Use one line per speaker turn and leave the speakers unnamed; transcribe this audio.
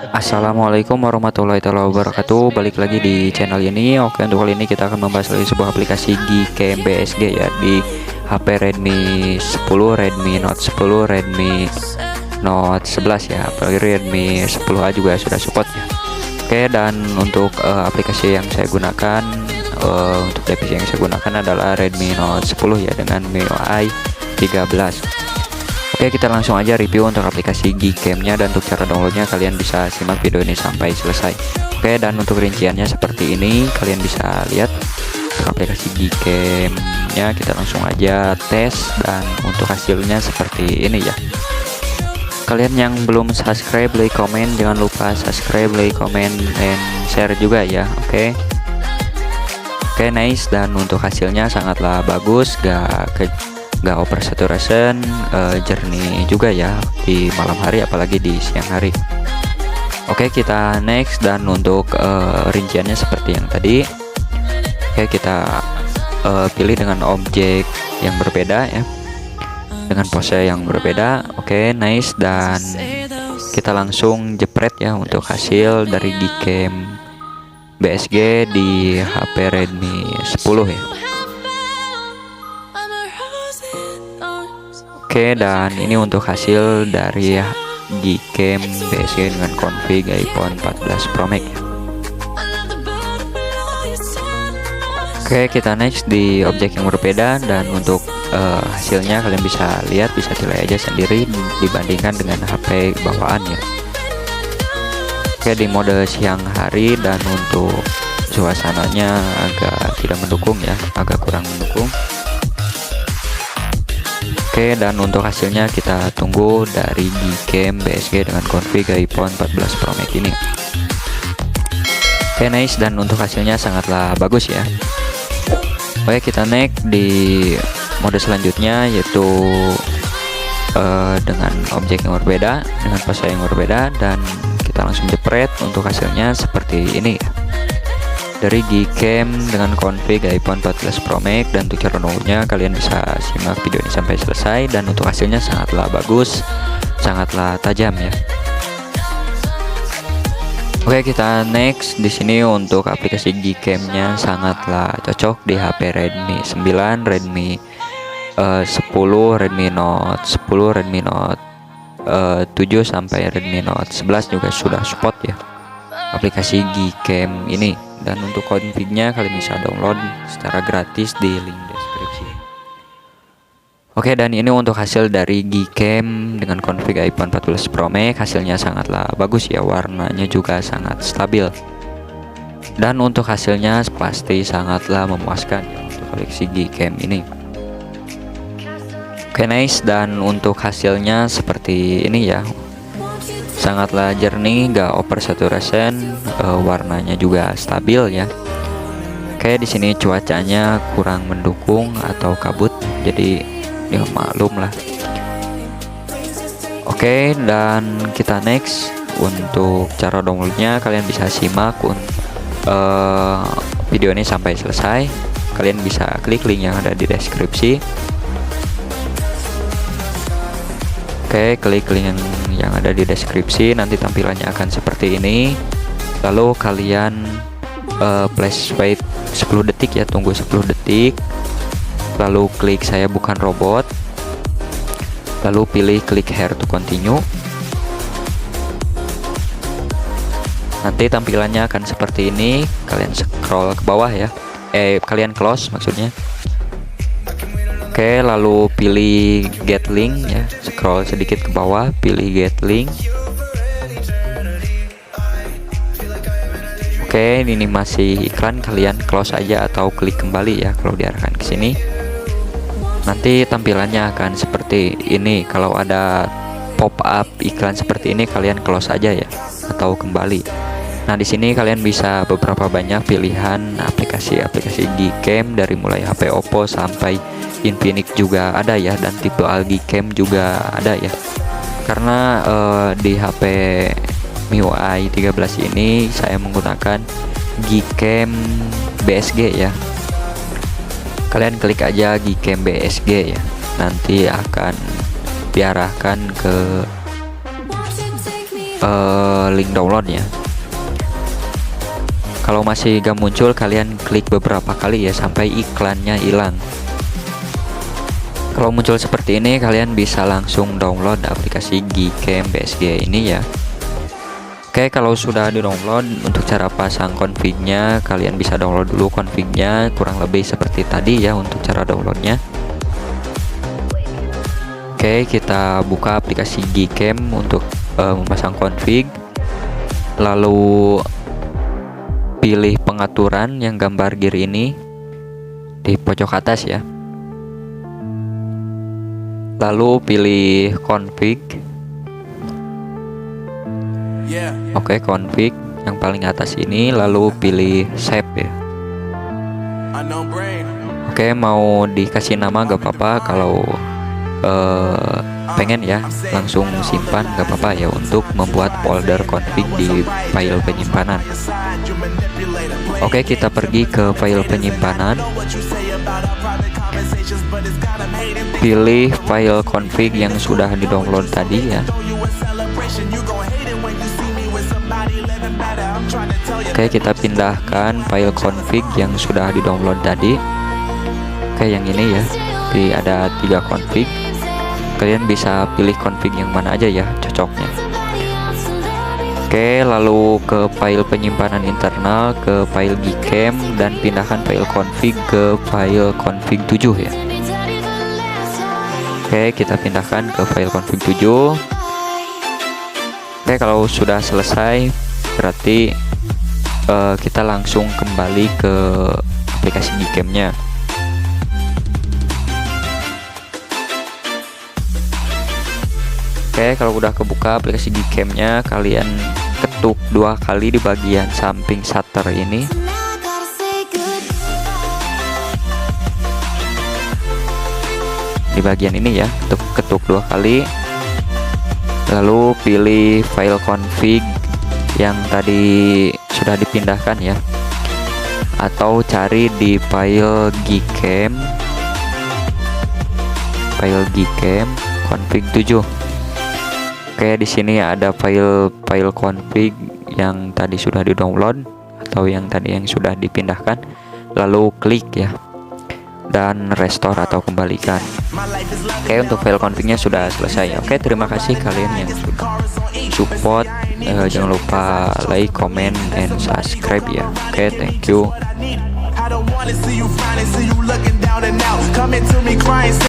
Assalamualaikum warahmatullahi wabarakatuh. Balik lagi di channel ini. Oke, untuk kali ini kita akan membahas lagi sebuah aplikasi Gcam BSG ya di HP Redmi 10, Redmi Note 10, Redmi Note 11 ya. Apalagi Redmi 10A juga sudah support ya. Oke, dan untuk aplikasi yang saya gunakan, untuk device yang saya gunakan adalah Redmi Note 10 ya dengan MIUI 13. Oke, kita langsung aja review untuk aplikasi Gcam-nya, dan untuk cara downloadnya kalian bisa simak video ini sampai selesai. Oke, dan untuk rinciannya seperti ini, kalian bisa lihat untuk aplikasi Gcam-nya. Kita langsung aja tes, dan untuk hasilnya seperti ini ya. Kalian yang belum subscribe, like, comment, jangan lupa subscribe, like, comment, dan share juga ya. Oke, nice. Dan untuk hasilnya sangatlah bagus, gak over saturation, jernih juga ya di malam hari apalagi di siang hari. Oke, kita next, dan untuk rinciannya seperti yang tadi. Oke, kita pilih dengan objek yang berbeda ya, dengan pose yang berbeda. Oke, nice. Dan kita langsung jepret ya untuk hasil dari Gcam BSG di HP Redmi 10 ya. Oke, dan ini untuk hasil dari Gcam BSG dengan config iPhone 14 Pro Max. Oke, kita next di objek yang berbeda, dan untuk hasilnya kalian bisa lihat, bisa nilai aja sendiri dibandingkan dengan HP bawaan ya. Oke, di mode siang hari, dan untuk suasananya agak tidak mendukung ya, agak kurang mendukung. Oke, dan untuk hasilnya kita tunggu dari Gcam BSG dengan config iPhone 14 Pro Max ini. Oke, nice. Dan untuk hasilnya sangatlah bagus ya. Oke, kita next di mode selanjutnya, yaitu dengan objek yang berbeda, dengan pose yang berbeda, dan kita langsung jepret. Untuk hasilnya seperti ini ya, dari Gcam dengan config iPhone 14 Pro Max. Dan untuk cara downloadnya kalian bisa simak video ini sampai selesai, dan untuk hasilnya sangatlah bagus, sangatlah tajam ya. Oke, kita next di sini. Untuk aplikasi Gcam-nya sangatlah cocok di HP Redmi 9, Redmi 10, Redmi Note 10, Redmi Note 7 sampai Redmi Note 11 juga sudah support ya aplikasi Gcam ini. Dan untuk config-nya kalian bisa download secara gratis di link deskripsi. Oke, dan ini untuk hasil dari Gcam dengan config iPhone 14 Pro Max. Hasilnya sangatlah bagus ya, warnanya juga sangat stabil, dan untuk hasilnya pasti sangatlah memuaskan ya untuk koleksi Gcam ini. Oke, nice. Dan untuk hasilnya seperti ini ya, sangatlah jernih, gak over saturation, warnanya juga stabil ya. Oke, di sini cuacanya kurang mendukung atau kabut, jadi ya maklum lah. Oke, dan kita next. Untuk cara downloadnya kalian bisa simak video ini sampai selesai. Kalian bisa klik link yang ada di deskripsi. Oke, klik link yang ada di deskripsi, nanti tampilannya akan seperti ini. Lalu kalian flash wait 10 detik ya, tunggu 10 detik. Lalu klik saya bukan robot. Lalu pilih klik here to continue. Nanti tampilannya akan seperti ini. Kalian scroll ke bawah ya. Kalian close maksudnya. Oke, lalu pilih get link ya, scroll sedikit ke bawah, pilih get link. Oke, ini masih iklan, kalian close aja atau klik kembali ya kalau diarahkan ke sini. Nanti tampilannya akan seperti ini. Kalau ada pop up iklan seperti ini kalian close aja ya atau kembali. Nah, di sini kalian bisa beberapa banyak pilihan aplikasi-aplikasi Gcam dari mulai HP Oppo sampai Infinix juga ada ya, dan tipe Algicam juga ada ya. Karena di HP MIUI 13 ini saya menggunakan Gcam BSG ya. Kalian klik aja Gcam BSG ya, nanti akan diarahkan ke link downloadnya. Kalau masih gak muncul, kalian klik beberapa kali ya sampai iklannya hilang. Kalau muncul seperti ini, kalian bisa langsung download aplikasi Gcam BSG ini ya. Oke, kalau sudah di-download, untuk cara pasang config-nya kalian bisa download dulu config-nya, kurang lebih seperti tadi ya untuk cara downloadnya. Oke, kita buka aplikasi Gcam untuk memasang config. Lalu pilih pengaturan yang gambar gear ini di pojok atas ya. Lalu pilih config. Oke, config yang paling atas ini, lalu pilih save ya. Oke, mau dikasih nama gak apa-apa, kalau pengen ya langsung simpan gak apa-apa ya, untuk membuat folder config di file penyimpanan. Oke, kita pergi ke file penyimpanan, pilih file config yang sudah di-download tadi ya. Oke, kita pindahkan file config yang sudah di-download tadi. Oke, yang ini ya, ada 3 config. Kalian bisa pilih config yang mana aja ya cocoknya. Oke, lalu ke file penyimpanan internal, ke file Gcam, dan pindahkan file config ke file config 7 ya. Oke, kita pindahkan ke file config 7. Oke, kalau sudah selesai berarti kita langsung kembali ke aplikasi Gcam-nya. Oke, kalau udah kebuka aplikasi Gcam-nya, kalian ketuk 2 kali di bagian samping shutter ini. Di bagian ini ya, ketuk 2 kali. Lalu pilih file config yang tadi sudah dipindahkan ya. Atau cari di file Gcam config 7. Oke, di sini ada file config yang tadi sudah di-download atau yang tadi yang sudah dipindahkan. Lalu klik ya dan restore atau kembalikan. Oke, untuk file config-nya sudah selesai. Oke, terima kasih kalian yang sudah support. Jangan lupa like, comment, and subscribe ya. Oke, thank you.